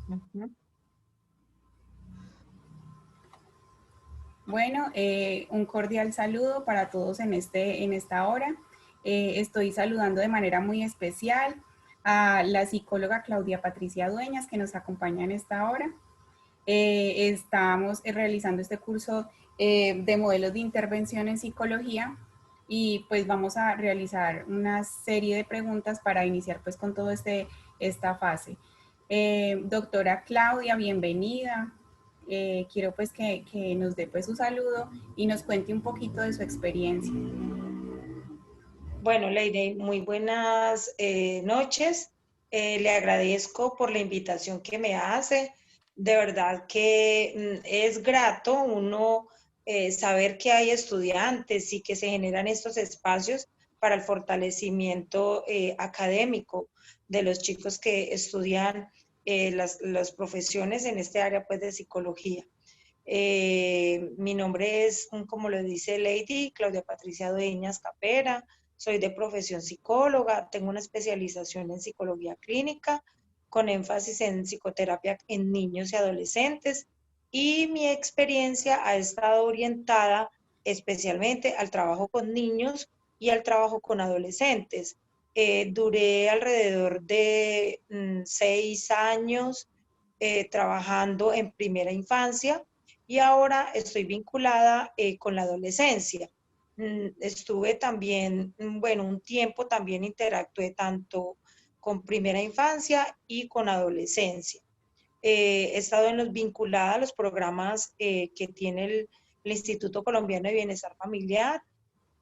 Ujú. Bueno, un cordial saludo para todos en esta hora. Estoy saludando de manera muy especial a la psicóloga Claudia Patricia Dueñas que nos acompaña en esta hora. Estamos realizando este curso de modelos de intervención en psicología y pues vamos a realizar una serie de preguntas para iniciar pues con todo esta fase. Doctora Claudia, bienvenida. Quiero pues que nos dé pues su saludo y nos cuente un poquito de su experiencia. Bueno, Leire, muy buenas noches. Le agradezco por la invitación que me hace. De verdad que es grato uno saber que hay estudiantes y que se generan estos espacios para el fortalecimiento académico de los chicos que estudian las profesiones en este área pues, de psicología. Mi nombre es, como lo dice Lady, Claudia Patricia Dueñas Capera. Soy de profesión psicóloga, tengo una especialización en psicología clínica con énfasis en psicoterapia en niños y adolescentes y mi experiencia ha estado orientada especialmente al trabajo con niños y al trabajo con adolescentes. Duré alrededor de 6 años trabajando en primera infancia y ahora estoy vinculada con la adolescencia. Estuve también, bueno, un tiempo también interactué tanto con primera infancia y con adolescencia. He estado vinculada a los programas que tiene el Instituto Colombiano de Bienestar Familiar,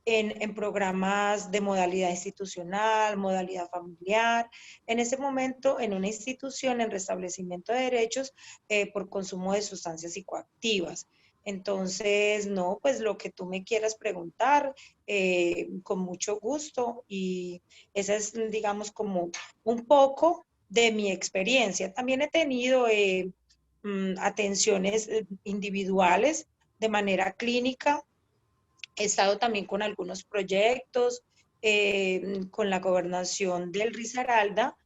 en programas de modalidad institucional, modalidad familiar, en ese momento en una institución en restablecimiento de derechos por consumo de sustancias psicoactivas. Entonces, no, pues lo que tú me quieras preguntar, con mucho gusto y esa es, digamos, como un poco de mi experiencia. También he tenido atenciones individuales de manera clínica. He estado también con algunos proyectos, con la gobernación del Risaralda,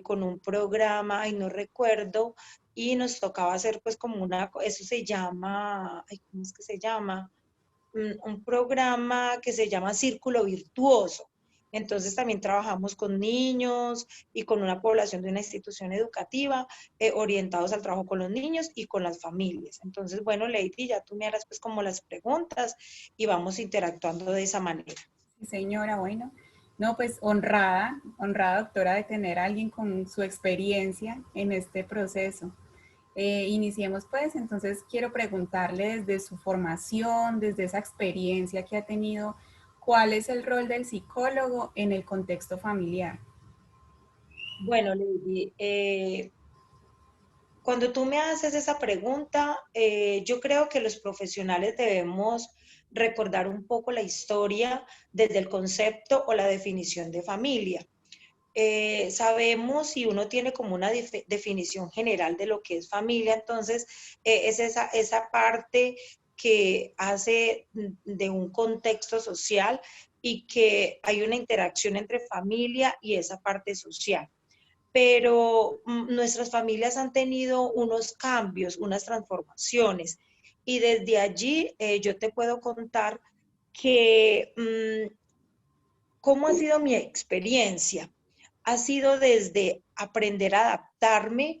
con un programa, ay, no recuerdo, y nos tocaba hacer pues como eso se llama, ay, ¿cómo es que se llama? Un programa que se llama Círculo Virtuoso. Entonces también trabajamos con niños y con una población de una institución educativa orientados al trabajo con los niños y con las familias. Entonces, bueno, Lady, ya tú me harás pues como las preguntas y vamos interactuando de esa manera. Sí, señora, bueno. No, pues honrada, honrada doctora de tener a alguien con su experiencia en este proceso. Iniciemos pues, entonces quiero preguntarle desde su formación, desde esa experiencia que ha tenido, ¿cuál es el rol del psicólogo en el contexto familiar? Bueno, Lady, cuando tú me haces esa pregunta, yo creo que los profesionales debemos recordar un poco la historia desde el concepto o la definición de familia. Sabemos si uno tiene como una definición general de lo que es familia, entonces es esa parte que hace de un contexto social y que hay una interacción entre familia y esa parte social, pero nuestras familias han tenido unos cambios, unas transformaciones. Y desde allí yo te puedo contar que cómo ha sido mi experiencia. Ha sido desde aprender a adaptarme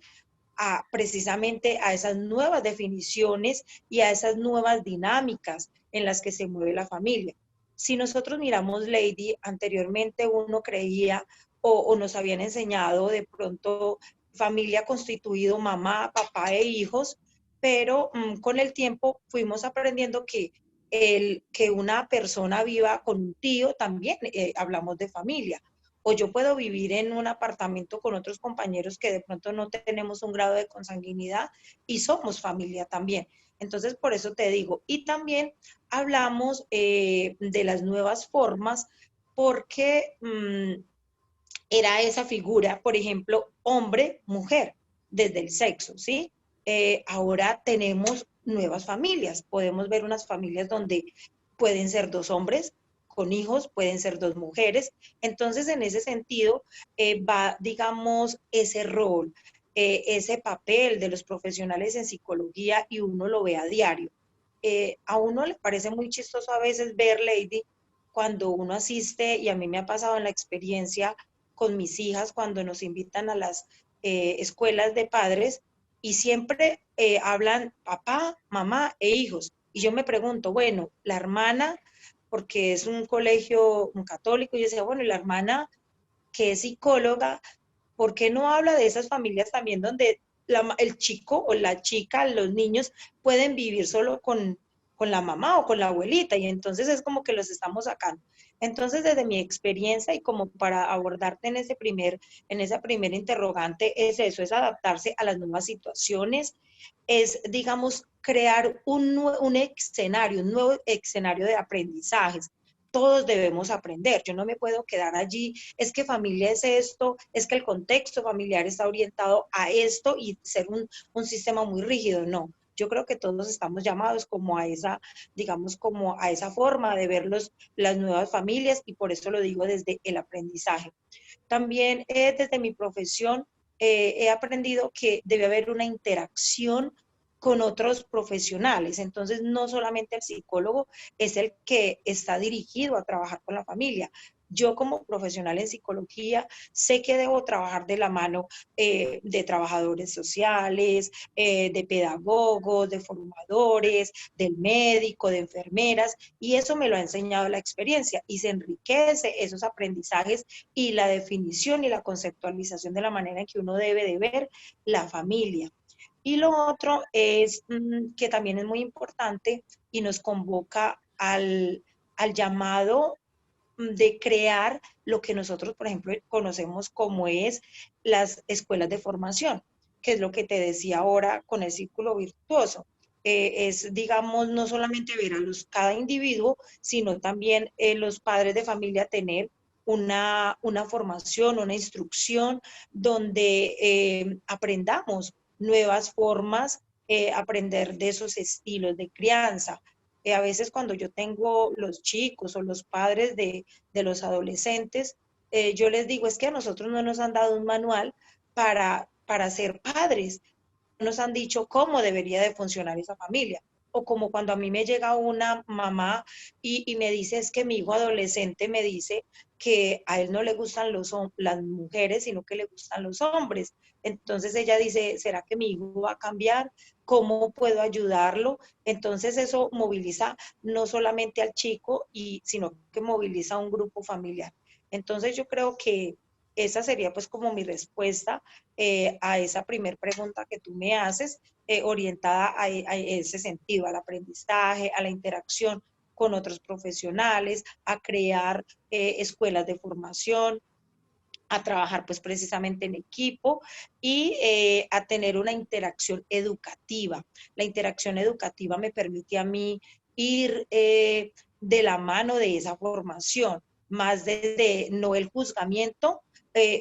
precisamente a esas nuevas definiciones y a esas nuevas dinámicas en las que se mueve la familia. Si nosotros miramos, Lady, anteriormente uno creía o nos habían enseñado de pronto familia constituido mamá, papá e hijos, pero con el tiempo fuimos aprendiendo que una persona viva con un tío también hablamos de familia, o yo puedo vivir en un apartamento con otros compañeros que de pronto no tenemos un grado de consanguinidad y somos familia también. Entonces, por eso te digo, y también hablamos de las nuevas formas porque era esa figura, por ejemplo, hombre, mujer, desde el sexo, ¿sí? Ahora tenemos nuevas familias, podemos ver unas familias donde pueden ser dos hombres con hijos, pueden ser dos mujeres, entonces en ese sentido va, digamos, ese rol. ese papel de los profesionales en psicología y uno lo ve a diario. A uno le parece muy chistoso a veces ver, Lady, cuando uno asiste, y a mí me ha pasado en la experiencia con mis hijas, cuando nos invitan a las escuelas de padres y siempre hablan papá, mamá e hijos. Y yo me pregunto, bueno, la hermana, porque es un colegio un católico, y yo decía, bueno, y la hermana que es psicóloga, ¿por qué no habla de esas familias también donde el chico o la chica, los niños pueden vivir solo con la mamá o con la abuelita? Y entonces es como que los estamos sacando. Entonces, desde mi experiencia y como para abordarte en esa primera interrogante, es eso, es adaptarse a las nuevas situaciones, es, digamos, crear un nuevo escenario de aprendizajes. Todos debemos aprender. Yo no me puedo quedar allí, es que familia es esto, es que el contexto familiar está orientado a esto y ser un sistema muy rígido. No, yo creo que todos estamos llamados como a esa, digamos, como a esa forma de ver las nuevas familias, y por eso lo digo desde el aprendizaje. También desde mi profesión he aprendido que debe haber una interacción con otros profesionales. Entonces, no solamente el psicólogo es el que está dirigido a trabajar con la familia. Yo como profesional en psicología sé que debo trabajar de la mano de trabajadores sociales, de pedagogos, de formadores, del médico, de enfermeras, y eso me lo ha enseñado la experiencia y se enriquece esos aprendizajes y la definición y la conceptualización de la manera en que uno debe de ver la familia. Y lo otro es que también es muy importante y nos convoca al llamado de crear lo que nosotros, por ejemplo, conocemos como es las escuelas de formación, que es lo que te decía ahora con el círculo virtuoso. Es, digamos, no solamente ver a cada individuo, sino también los padres de familia tener una formación, una instrucción donde aprendamos nuevas formas, aprender de esos estilos de crianza. A veces cuando yo tengo los chicos o los padres de los adolescentes, yo les digo, es que a nosotros no nos han dado un manual para ser padres, nos han dicho cómo debería de funcionar esa familia. O como cuando a mí me llega una mamá y me dice, es que mi hijo adolescente me dice que a él no le gustan las mujeres, sino que le gustan los hombres. Entonces ella dice, ¿será que mi hijo va a cambiar? ¿Cómo puedo ayudarlo? Entonces eso moviliza no solamente al chico, sino que moviliza a un grupo familiar. Entonces yo creo que esa sería pues como mi respuesta a esa primera pregunta que tú me haces, orientada a ese sentido, al aprendizaje, a la interacción con otros profesionales, a crear escuelas de formación, a trabajar pues precisamente en equipo y a tener una interacción educativa. La interacción educativa me permite a mí ir de la mano de esa formación, más desde no el juzgamiento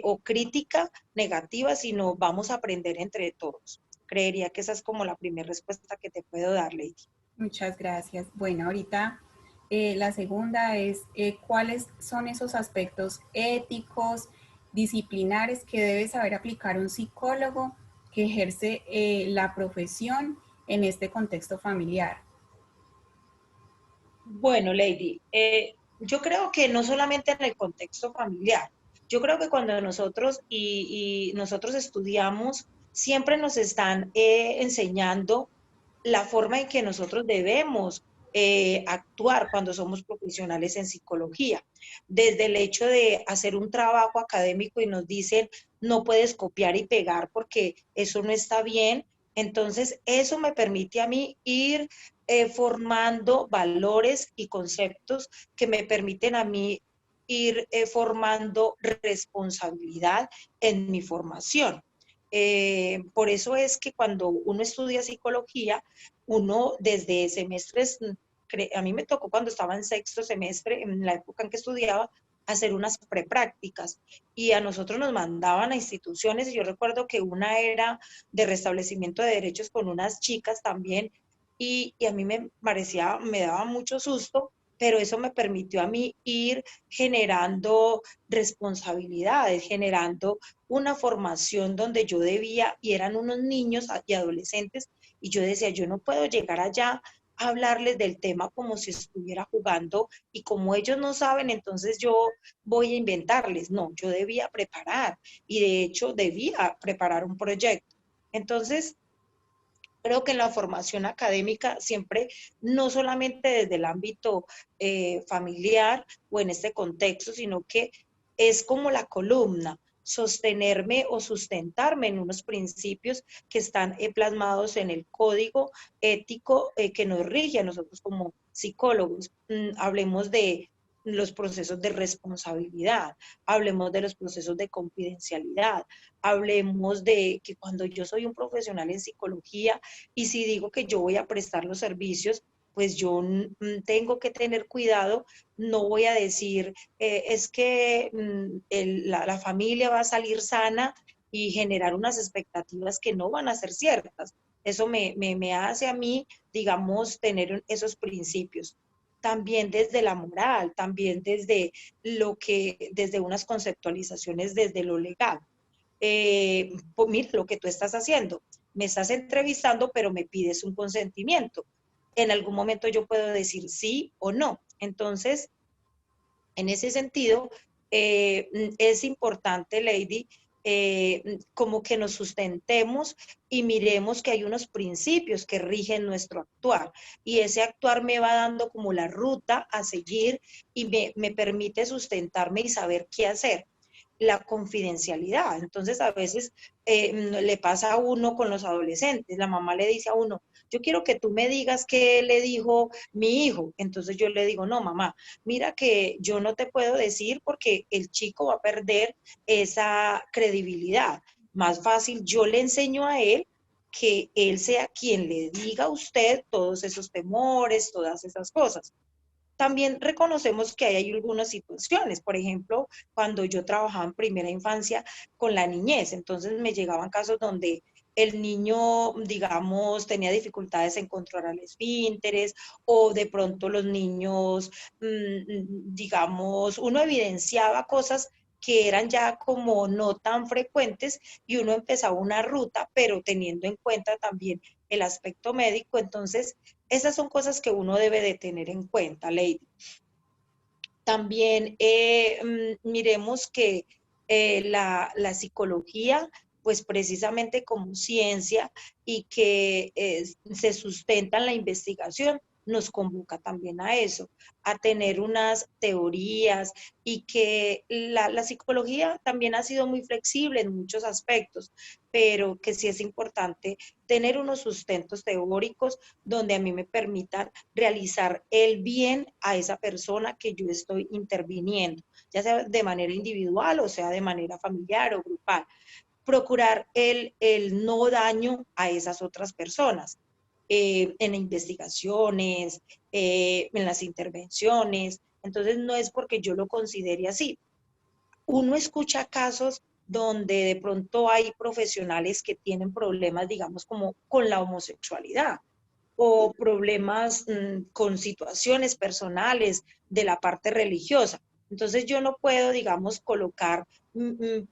o crítica negativa, sino vamos a aprender entre todos. Creería que esa es como la primera respuesta que te puedo dar, Lady. Muchas gracias. Bueno, ahorita la segunda es cuáles son esos aspectos éticos, disciplinares que debe saber aplicar un psicólogo que ejerce la profesión en este contexto familiar. Bueno, Lady, yo creo que no solamente en el contexto familiar, yo creo que cuando nosotros y nosotros estudiamos, siempre nos están enseñando la forma en que nosotros debemos actuar cuando somos profesionales en psicología. Desde el hecho de hacer un trabajo académico y nos dicen, no puedes copiar y pegar porque eso no está bien. Entonces, eso me permite a mí ir formando valores y conceptos que me permiten a mí ir formando responsabilidad en mi formación. Por eso es que cuando uno estudia psicología, uno desde semestres, a mí me tocó cuando estaba en sexto semestre, en la época en que estudiaba, hacer unas preprácticas y a nosotros nos mandaban a instituciones y yo recuerdo que una era de restablecimiento de derechos con unas chicas también y a mí me parecía, me daba mucho susto pero eso me permitió a mí ir generando responsabilidades, generando una formación donde yo debía, y eran unos niños y adolescentes, y yo decía, yo no puedo llegar allá a hablarles del tema como si estuviera jugando, y como ellos no saben, entonces yo voy a inventarles. No, yo debía preparar, y de hecho debía preparar un proyecto. Entonces, creo que en la formación académica siempre, no solamente desde el ámbito familiar o en este contexto, sino que es como la columna, sostenerme o sustentarme en unos principios que están plasmados en el código ético que nos rige a nosotros como psicólogos. Hablemos de los procesos de responsabilidad, hablemos de los procesos de confidencialidad, hablemos de que cuando yo soy un profesional en psicología, y si digo que yo voy a prestar los servicios, pues yo tengo que tener cuidado, no voy a decir, es que la familia va a salir sana y generar unas expectativas que no van a ser ciertas. Eso me hace a mí, digamos, tener esos principios. También desde la moral, también desde desde unas conceptualizaciones desde lo legal. Pues mira lo que tú estás haciendo, me estás entrevistando, pero me pides un consentimiento. En algún momento yo puedo decir sí o no. Entonces, en ese sentido, es importante, Lady, como que nos sustentemos y miremos que hay unos principios que rigen nuestro actuar, y ese actuar me va dando como la ruta a seguir y me permite sustentarme y saber qué hacer. La confidencialidad. Entonces, a veces le pasa a uno con los adolescentes. La mamá le dice a uno, yo quiero que tú me digas qué le dijo mi hijo. Entonces yo le digo, no, mamá, mira que yo no te puedo decir porque el chico va a perder esa credibilidad. Más fácil, yo le enseño a él que él sea quien le diga a usted todos esos temores, todas esas cosas. También reconocemos que hay algunas situaciones, por ejemplo, cuando yo trabajaba en primera infancia con la niñez, entonces me llegaban casos donde el niño, digamos, tenía dificultades en controlar el esfínteres, o de pronto los niños, digamos, uno evidenciaba cosas que eran ya como no tan frecuentes, y uno empezaba una ruta, pero teniendo en cuenta también el aspecto médico. Entonces, esas son cosas que uno debe de tener en cuenta, Lady. También miremos que la psicología, pues precisamente como ciencia, y que se sustenta en la investigación, nos convoca también a eso, a tener unas teorías, y que la psicología también ha sido muy flexible en muchos aspectos, pero que sí es importante tener unos sustentos teóricos donde a mí me permitan realizar el bien a esa persona que yo estoy interviniendo, ya sea de manera individual o sea de manera familiar o grupal. Procurar el no daño a esas otras personas. En investigaciones, en las intervenciones. Entonces, no es porque yo lo considere así. Uno escucha casos donde de pronto hay profesionales que tienen problemas, digamos, como con la homosexualidad, o problemas con situaciones personales de la parte religiosa. Entonces yo no puedo, digamos, colocar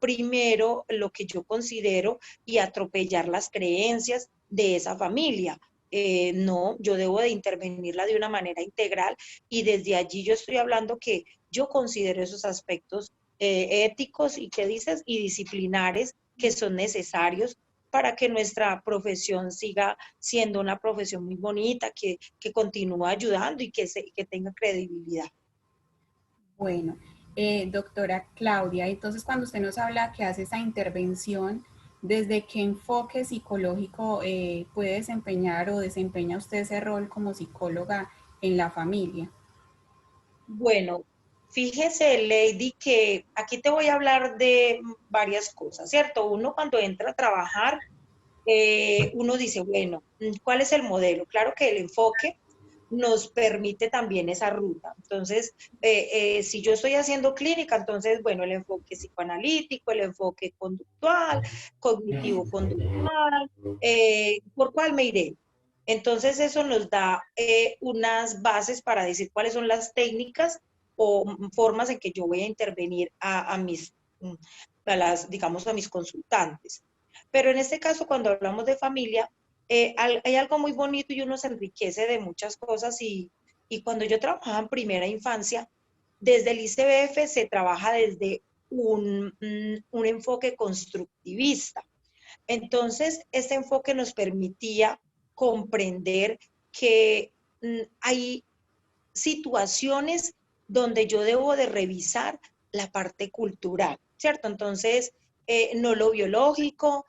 primero lo que yo considero y atropellar las creencias de esa familia. No, yo debo de intervenirla de una manera integral, y desde allí yo estoy hablando que yo considero esos aspectos éticos y que dices y disciplinares que son necesarios para que nuestra profesión siga siendo una profesión muy bonita, que continúe ayudando y que tenga credibilidad. Bueno, doctora Claudia, entonces cuando usted nos habla que hace esa intervención, ¿desde qué enfoque psicológico puede desempeñar o desempeña usted ese rol como psicóloga en la familia? Bueno, fíjese, Lady, que aquí te voy a hablar de varias cosas, ¿cierto? Uno cuando entra a trabajar, uno dice, bueno, ¿cuál es el modelo? Claro que el enfoque nos permite también esa ruta. Entonces, si yo estoy haciendo clínica, entonces, bueno, el enfoque psicoanalítico, el enfoque conductual, cognitivo-conductual, ¿por cuál me iré? Entonces eso nos da unas bases para decir cuáles son las técnicas o formas en que yo voy a intervenir a mis, digamos, a mis consultantes. Pero en este caso, cuando hablamos de familia, hay algo muy bonito y uno se enriquece de muchas cosas y cuando yo trabajaba en primera infancia, desde el ICBF se trabaja desde un enfoque constructivista. Entonces, este enfoque nos permitía comprender que hay situaciones donde yo debo de revisar la parte cultural, ¿cierto? Entonces, no lo biológico,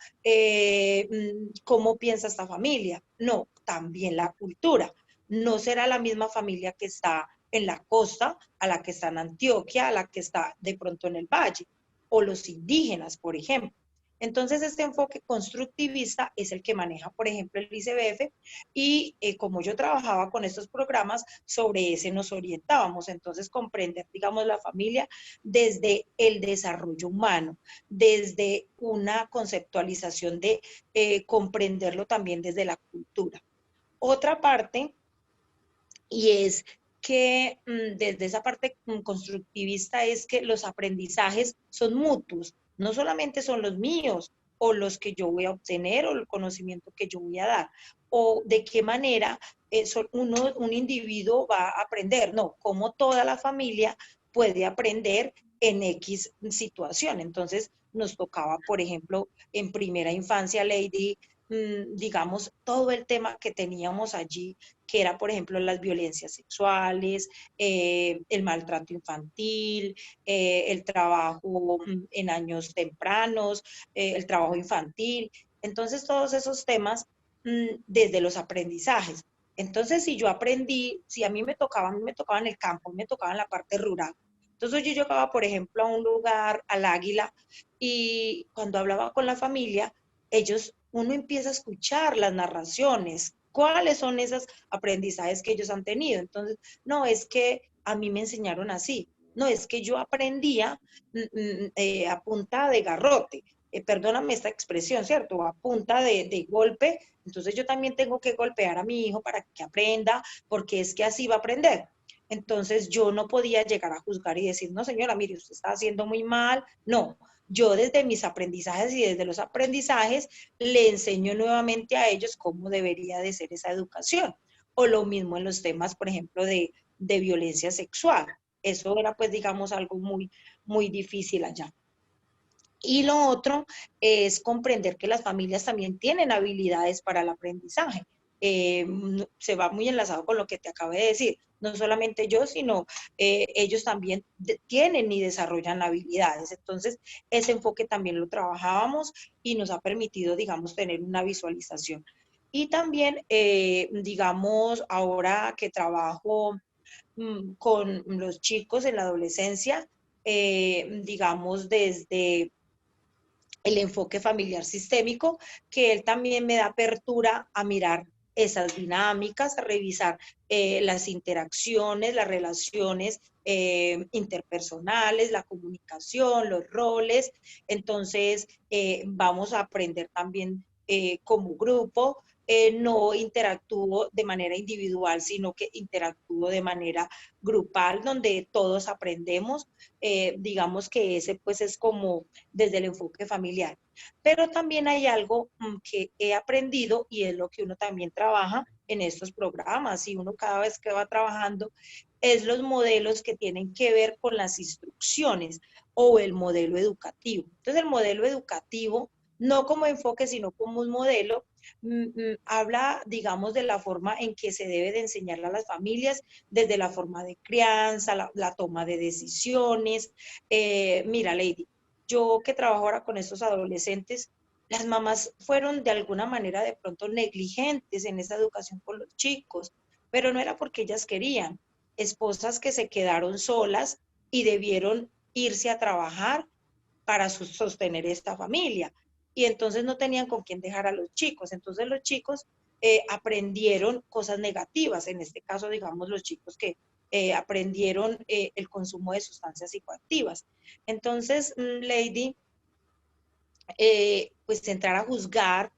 cómo piensa esta familia, no, también la cultura. No será la misma familia que está en la costa, a la que está en Antioquia, a la que está de pronto en el valle, o los indígenas, por ejemplo. Entonces, este enfoque constructivista es el que maneja, por ejemplo, el ICBF y como yo trabajaba con estos programas, sobre ese nos orientábamos. Entonces, comprender, digamos, la familia desde el desarrollo humano, desde una conceptualización de comprenderlo también desde la cultura. Otra parte, y es que desde esa parte constructivista es que los aprendizajes son mutuos, no solamente son los míos o los que yo voy a obtener o el conocimiento que yo voy a dar, o de qué manera un individuo va a aprender, no, como toda la familia puede aprender en X situación. Entonces nos tocaba, por ejemplo, en primera infancia, Lady, digamos, todo el tema que teníamos allí que era, por ejemplo, las violencias sexuales, el maltrato infantil, el trabajo en años tempranos, el trabajo infantil. Entonces, todos esos temas desde los aprendizajes. Entonces, si yo aprendí, si a mí me tocaba en el campo, me tocaba en la parte rural. Entonces yo llegaba, por ejemplo, a un lugar, al Águila, y cuando hablaba con la familia, uno empieza a escuchar las narraciones, cuáles son esos aprendizajes que ellos han tenido. Entonces, no es que a mí me enseñaron así, no es que yo aprendía a punta de garrote, perdóname esta expresión, ¿cierto? A punta de golpe, entonces yo también tengo que golpear a mi hijo para que aprenda, porque es que así va a aprender. Entonces yo no podía llegar a juzgar y decir, no señora, mire, usted está haciendo muy mal. No, yo desde mis aprendizajes y desde los aprendizajes le enseño nuevamente a ellos cómo debería de ser esa educación. O lo mismo en los temas, por ejemplo, de violencia sexual. Eso era, pues, digamos, algo muy, muy difícil allá. Y lo otro es comprender que las familias también tienen habilidades para el aprendizaje. Se va muy enlazado con lo que te acabé de decir. No solamente yo, sino ellos también tienen y desarrollan habilidades. Entonces, ese enfoque también lo trabajábamos y nos ha permitido, digamos, tener una visualización. Y también, digamos, ahora que trabajo con los chicos en la adolescencia, digamos, desde el enfoque familiar sistémico, que él también me da apertura a mirar esas dinámicas, a revisar las interacciones, las relaciones interpersonales, la comunicación, los roles. Entonces, vamos a aprender también como grupo. No interactúo de manera individual, sino que interactúo de manera grupal, donde todos aprendemos. Digamos que ese pues es como desde el enfoque familiar. Pero también hay algo que he aprendido y es lo que uno también trabaja en estos programas y uno cada vez que va trabajando es los modelos que tienen que ver con las instrucciones o el modelo educativo. Entonces el modelo educativo, no como enfoque, sino como un modelo, habla, digamos, de la forma en que se debe de enseñar a las familias, desde la forma de crianza, la toma de decisiones. Mira, Lady, yo que trabajo ahora con estos adolescentes, las mamás fueron de alguna manera de pronto negligentes en esa educación con los chicos, pero no era porque ellas querían. Esposas que se quedaron solas y debieron irse a trabajar para sostener esta familia. Y entonces no tenían con quién dejar a los chicos. Entonces los chicos aprendieron cosas negativas, en este caso, digamos, los chicos que aprendieron el consumo de sustancias psicoactivas. Entonces, Lady, pues entrar a juzgar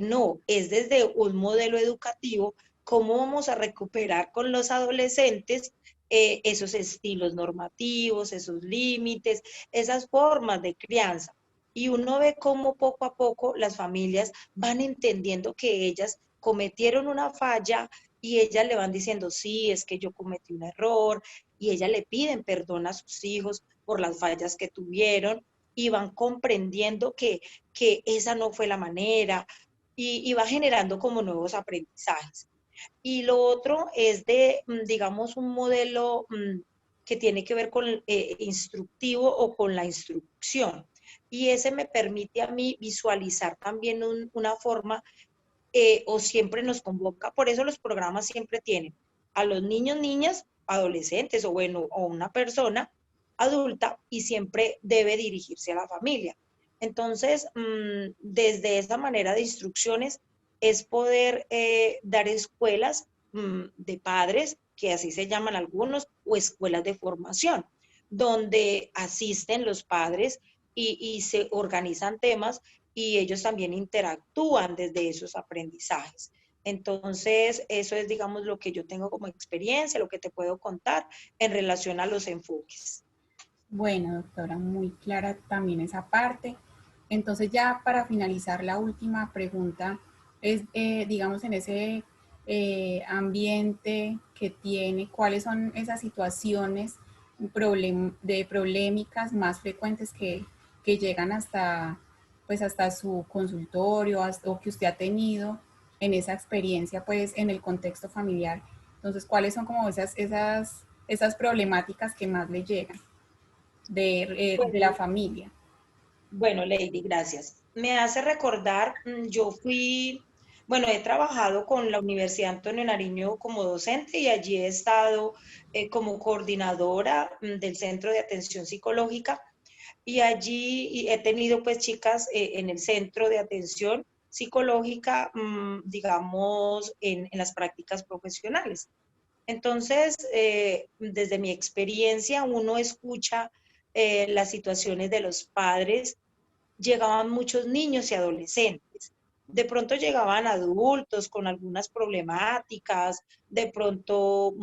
no, es desde un modelo educativo, cómo vamos a recuperar con los adolescentes esos estilos normativos, esos límites, esas formas de crianza. Y uno ve cómo poco a poco las familias van entendiendo que ellas cometieron una falla y ellas le van diciendo, sí, es que yo cometí un error, y ellas le piden perdón a sus hijos por las fallas que tuvieron y van comprendiendo que esa no fue la manera y va generando como nuevos aprendizajes. Y lo otro es de, digamos, un modelo que tiene que ver con instructivo o con la instrucción. Y ese me permite a mí visualizar también una forma o siempre nos convoca, por eso los programas siempre tienen a los niños, niñas, adolescentes o bueno, o una persona adulta y siempre debe dirigirse a la familia. Entonces, desde esa manera de instrucciones es poder dar escuelas de padres, que así se llaman algunos, o escuelas de formación, donde asisten los padres y se organizan temas y ellos también interactúan desde esos aprendizajes. Entonces, eso es, digamos, lo que yo tengo como experiencia, lo que te puedo contar en relación a los enfoques. Bueno, doctora, muy clara también esa parte. Entonces ya para finalizar, la última pregunta es, digamos, en ese ambiente que tiene, ¿cuáles son esas situaciones de problemáticas más frecuentes que llegan hasta, pues, hasta su consultorio o que usted ha tenido en esa experiencia, pues, en el contexto familiar? Entonces, ¿cuáles son como esas problemáticas que más le llegan de la Bueno, familia? bueno, Lady, gracias. Me hace recordar, yo fui, bueno, he trabajado con la Universidad Antonio Nariño como docente y allí he estado como coordinadora del Centro de Atención Psicológica y allí he tenido pues chicas en el Centro de Atención Psicológica, digamos, en las prácticas profesionales. Entonces, desde mi experiencia, uno escucha las situaciones de los padres. Llegaban muchos niños y adolescentes. De pronto llegaban adultos con algunas problemáticas, de pronto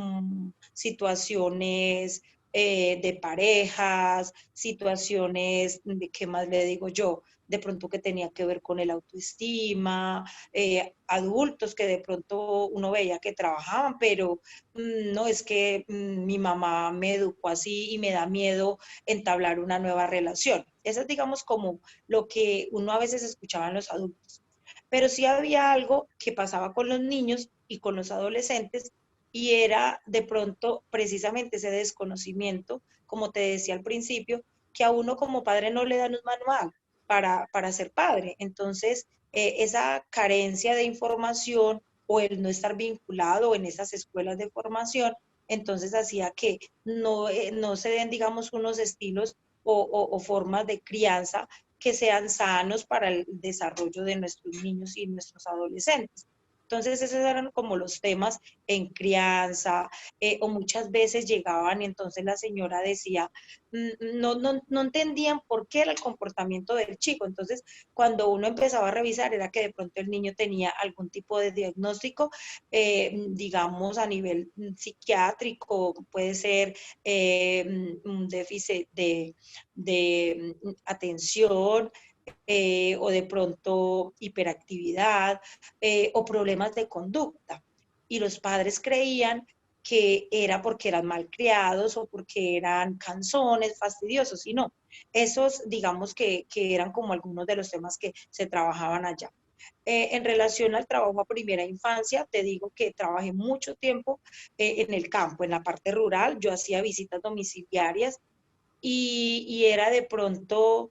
situaciones de parejas, situaciones de, ¿qué más le digo yo? De pronto que tenía que ver con el autoestima, adultos que de pronto uno veía que trabajaban, pero no es que mi mamá me educó así y me da miedo entablar una nueva relación. Esa es, digamos, como lo que uno a veces escuchaba en los adultos. Pero sí había algo que pasaba con los niños y con los adolescentes y era de pronto precisamente ese desconocimiento, como te decía al principio, que a uno como padre no le dan un manual para ser padre. Entonces, esa carencia de información o el no estar vinculado en esas escuelas de formación, entonces hacía que no se den, digamos, unos estilos o formas de crianza que sean sanos para el desarrollo de nuestros niños y nuestros adolescentes. Entonces, esos eran como los temas en crianza, o muchas veces llegaban y entonces la señora decía, no entendían por qué era el comportamiento del chico. Entonces, cuando uno empezaba a revisar, era que de pronto el niño tenía algún tipo de diagnóstico, digamos, a nivel psiquiátrico, puede ser un déficit de atención, o de pronto hiperactividad, o problemas de conducta. Y los padres creían que era porque eran malcriados o porque eran canzones, fastidiosos, y no. Esos, digamos que eran como algunos de los temas que se trabajaban allá. En relación al trabajo a primera infancia, te digo que trabajé mucho tiempo en el campo, en la parte rural. Yo hacía visitas domiciliarias y era de pronto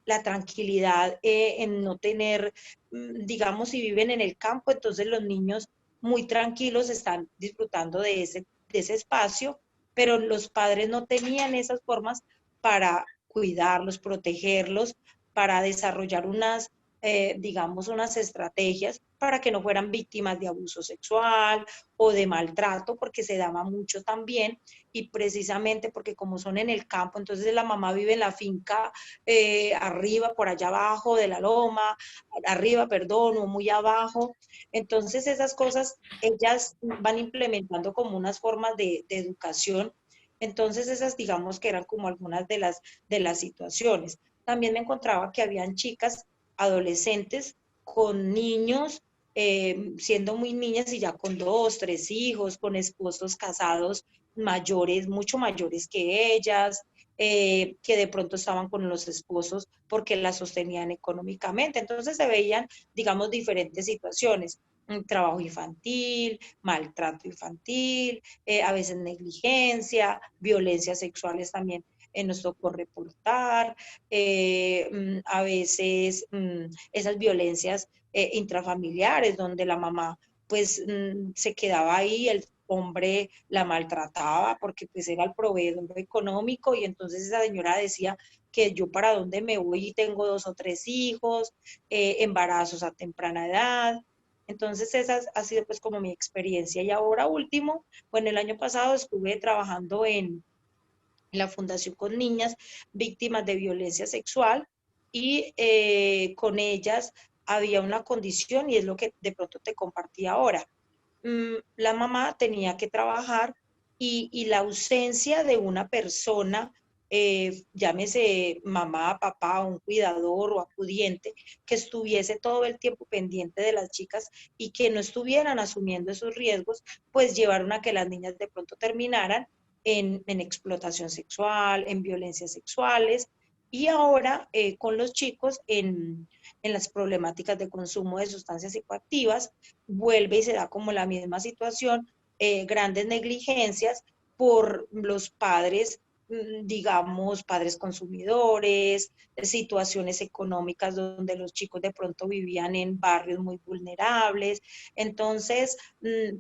la tranquilidad en no tener, digamos, si viven en el campo, entonces los niños muy tranquilos están disfrutando de ese espacio, pero los padres no tenían esas formas para cuidarlos, protegerlos, para desarrollar digamos, unas estrategias para que no fueran víctimas de abuso sexual o de maltrato, porque se daba mucho también, y precisamente porque como son en el campo, entonces la mamá vive en la finca arriba, por allá abajo de la loma, arriba, perdón, o muy abajo. Entonces esas cosas ellas van implementando como unas formas de educación. Entonces esas digamos que eran como algunas de las situaciones. También me encontraba que habían chicas adolescentes con niños, siendo muy niñas y ya con 2, 3 hijos, con esposos casados mayores, mucho mayores que ellas, que de pronto estaban con los esposos porque las sostenían económicamente. Entonces se veían, digamos, diferentes situaciones. Trabajo infantil, maltrato infantil, a veces negligencia, violencias sexuales también nos tocó reportar, a veces esas violencias intrafamiliares donde la mamá pues se quedaba ahí, el hombre la maltrataba porque pues era el proveedor económico y entonces esa señora decía que yo para dónde me voy y tengo 2 o 3 hijos, embarazos a temprana edad. Entonces esa ha sido pues como mi experiencia. Y ahora último, bueno, el año pasado estuve trabajando en la Fundación con Niñas Víctimas de Violencia Sexual y con ellas había una condición y es lo que de pronto te compartí ahora. La mamá tenía que trabajar y la ausencia de una persona, llámese mamá, papá, un cuidador o acudiente, que estuviese todo el tiempo pendiente de las chicas y que no estuvieran asumiendo esos riesgos, pues llevaron a que las niñas de pronto terminaran en explotación sexual, en violencias sexuales y ahora con los chicos en las problemáticas de consumo de sustancias psicoactivas, vuelve y se da como la misma situación, grandes negligencias por los padres, digamos, padres consumidores, situaciones económicas donde los chicos de pronto vivían en barrios muy vulnerables. Entonces,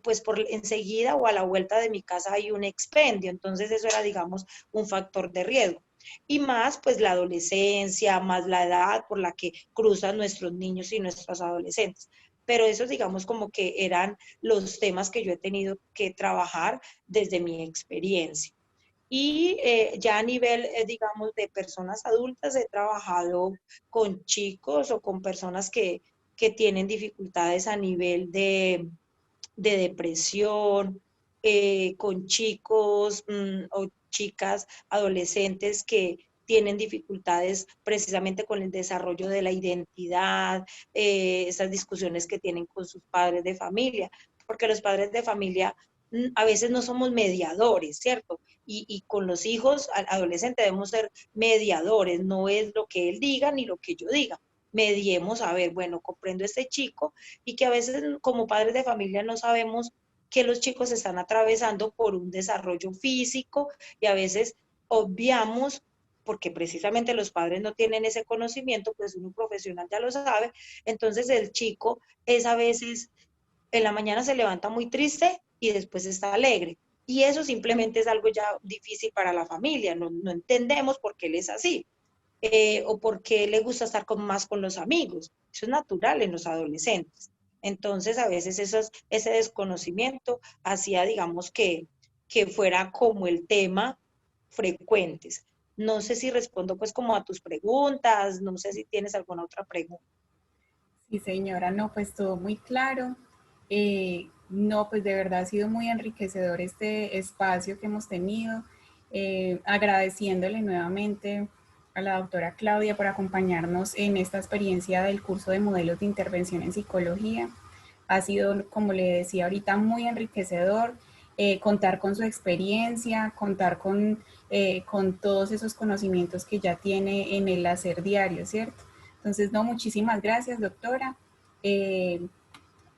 pues por enseguida o a la vuelta de mi casa hay un expendio. Entonces, eso era, digamos, un factor de riesgo. Y más, pues la adolescencia, más la edad por la que cruzan nuestros niños y nuestros adolescentes. Pero esos, digamos, como que eran los temas que yo he tenido que trabajar desde mi experiencia. Y ya a nivel, digamos, de personas adultas, he trabajado con chicos o con personas que tienen dificultades a nivel de depresión, con chicos o chicas, adolescentes que tienen dificultades precisamente con el desarrollo de la identidad, esas discusiones que tienen con sus padres de familia, porque los padres de familia a veces no somos mediadores, ¿cierto? Y con los hijos adolescentes debemos ser mediadores, no es lo que él diga ni lo que yo diga. Mediemos, a ver, bueno, comprendo a este chico, y que a veces como padres de familia no sabemos que los chicos están atravesando por un desarrollo físico y a veces obviamos, porque precisamente los padres no tienen ese conocimiento, pues uno profesional ya lo sabe, entonces el chico es a veces, en la mañana se levanta muy triste y después está alegre. Y eso simplemente es algo ya difícil para la familia, no entendemos por qué él es así, o porque le gusta estar más con los amigos. Eso es natural en los adolescentes. Entonces, a veces ese desconocimiento hacía, digamos, que fuera como el tema frecuentes. No sé si respondo pues como a tus preguntas, no sé si tienes alguna otra pregunta. Sí, señora, no, pues todo muy claro. No, pues de verdad ha sido muy enriquecedor este espacio que hemos tenido. Agradeciéndole nuevamente a la doctora Claudia por acompañarnos en esta experiencia del curso de modelos de intervención en psicología. Ha sido, como le decía ahorita, muy enriquecedor contar con su experiencia, contar con todos esos conocimientos que ya tiene en el hacer diario, ¿cierto? Entonces, no, muchísimas gracias, doctora. Eh,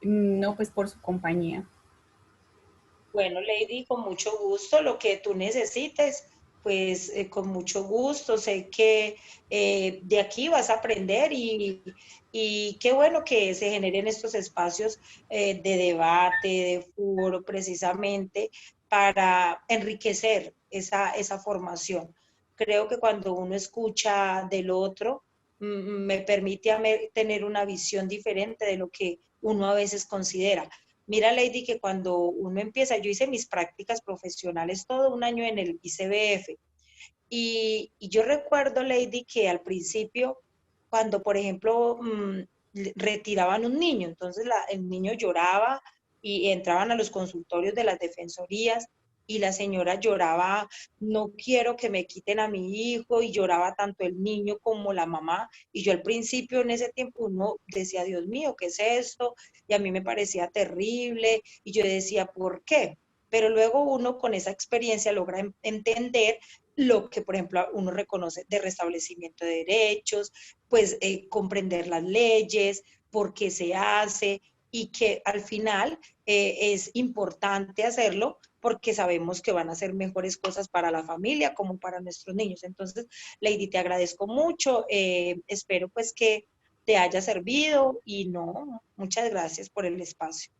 no, pues por su compañía. Bueno, Lady, con mucho gusto, lo que tú necesites, pues con mucho gusto. Sé que de aquí vas a aprender y qué bueno que se generen estos espacios de debate, de foro, precisamente para enriquecer esa formación. Creo que cuando uno escucha del otro, me permite tener una visión diferente de lo que uno a veces considera. Mira, Lady, que cuando uno empieza, yo hice mis prácticas profesionales todo un año en el ICBF y yo recuerdo, Lady, que al principio, cuando, por ejemplo, retiraban un niño, entonces el niño lloraba y entraban a los consultorios de las defensorías y la señora lloraba, no quiero que me quiten a mi hijo, y lloraba tanto el niño como la mamá. Y yo al principio, en ese tiempo, uno decía, Dios mío, ¿qué es esto? Y a mí me parecía terrible y yo decía, ¿por qué? Pero luego uno con esa experiencia logra entender lo que, por ejemplo, uno reconoce de restablecimiento de derechos, pues comprender las leyes, por qué se hace y que al final es importante hacerlo porque sabemos que van a ser mejores cosas para la familia como para nuestros niños. Entonces, Lady, te agradezco mucho, espero pues que te haya servido y no, muchas gracias por el espacio.